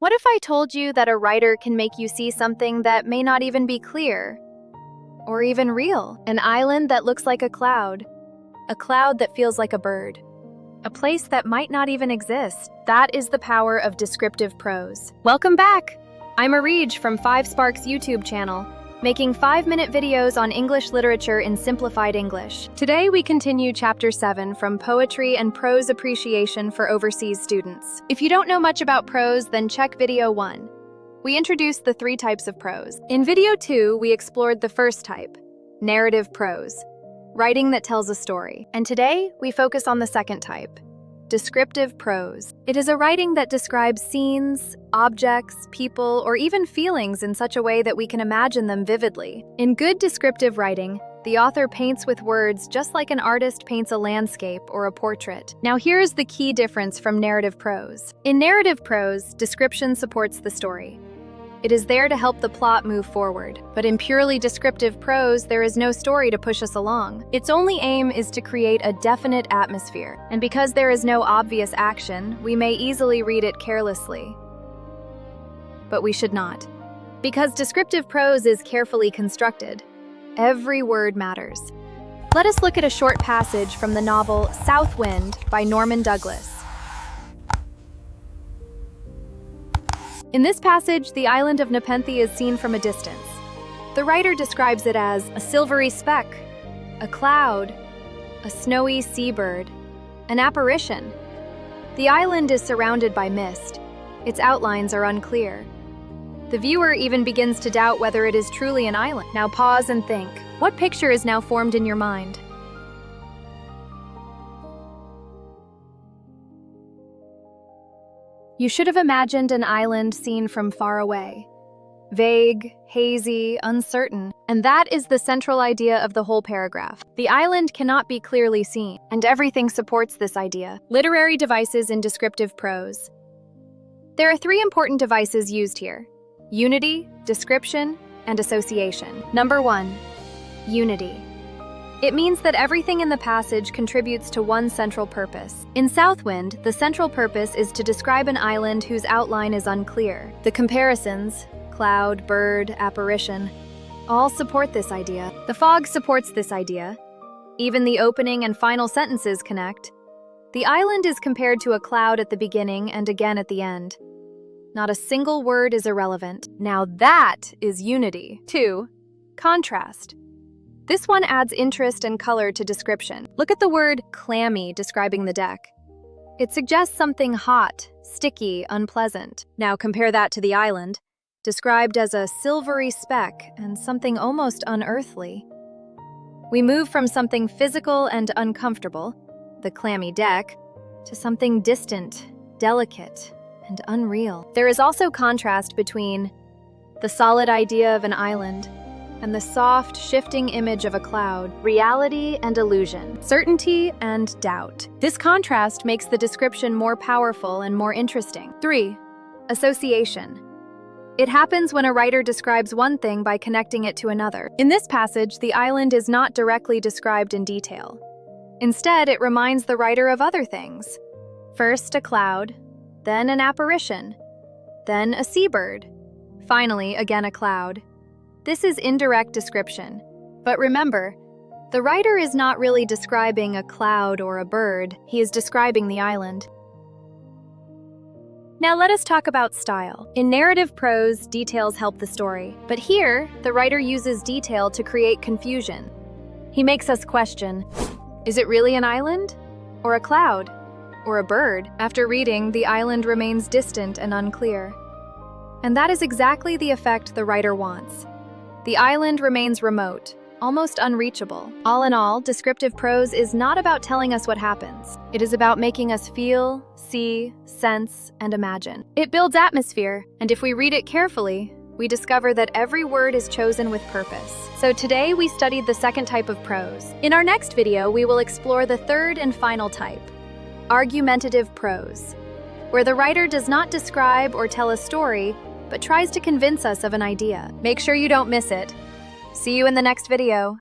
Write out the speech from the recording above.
What if I told you that a writer can make you see something that may not even be clear? Or even real? An island that looks like a cloud that feels like a bird, a place that might not even exist. That is the power of descriptive prose. Welcome back! I'm Areej from 5 Sparks YouTube channel, making 5-minute videos on English literature in simplified English. Today we continue Chapter 7 from Poetry and Prose Appreciation for overseas students. If you don't know much about prose, then check video 1. We introduced the 3 types of prose. In video 2, we explored the first type, narrative prose, writing that tells a story. And today, we focus on the second type, descriptive prose. It is a writing that describes scenes, objects, people, or even feelings in such a way that we can imagine them vividly. In good descriptive writing, the author paints with words just like an artist paints a landscape or a portrait. Now here's the key difference from narrative prose. In narrative prose, description supports the story. It is there to help the plot move forward. But in purely descriptive prose, there is no story to push us along. Its only aim is to create a definite atmosphere. And because there is no obvious action, we may easily read it carelessly. But we should not. Because descriptive prose is carefully constructed. Every word matters. Let us look at a short passage from the novel South Wind by Norman Douglas. In this passage, the island of Nepenthe is seen from a distance. The writer describes it as a silvery speck, a cloud, a snowy seabird, an apparition. The island is surrounded by mist. Its outlines are unclear. The viewer even begins to doubt whether it is truly an island. Now pause and think. What picture is now formed in your mind? You should have imagined an island seen from far away. Vague, hazy, uncertain. And that is the central idea of the whole paragraph. The island cannot be clearly seen, and everything supports this idea. Literary devices in descriptive prose. There are 3 important devices used here: unity, description, and association. Number 1, unity. It means that everything in the passage contributes to one central purpose. In Southwind, the central purpose is to describe an island whose outline is unclear. The comparisons, cloud, bird, apparition, all support this idea. The fog supports this idea. Even the opening and final sentences connect. The island is compared to a cloud at the beginning and again at the end. Not a single word is irrelevant. Now that is unity. 2, contrast. This one adds interest and color to description. Look at the word clammy describing the deck. It suggests something hot, sticky, unpleasant. Now compare that to the island, described as a silvery speck and something almost unearthly. We move from something physical and uncomfortable, the clammy deck, to something distant, delicate, and unreal. There is also contrast between the solid idea of an island and the soft, shifting image of a cloud, reality and illusion, certainty and doubt. This contrast makes the description more powerful and more interesting. 3, association. It happens when a writer describes one thing by connecting it to another. In this passage, the island is not directly described in detail. Instead, it reminds the writer of other things. First, a cloud, then an apparition, then a seabird, finally, again a cloud. This is indirect description. But remember, the writer is not really describing a cloud or a bird, he is describing the island. Now let us talk about style. In narrative prose, details help the story. But here, the writer uses detail to create confusion. He makes us question, is it really an island? Or a cloud? Or a bird? After reading, the island remains distant and unclear. And that is exactly the effect the writer wants. The island remains remote, almost unreachable. All in all, descriptive prose is not about telling us what happens. It is about making us feel, see, sense, and imagine. It builds atmosphere, and if we read it carefully, we discover that every word is chosen with purpose. So today we studied the second type of prose. In our next video, we will explore the third and final type, argumentative prose, where the writer does not describe or tell a story, but tries to convince us of an idea. Make sure you don't miss it. See you in the next video.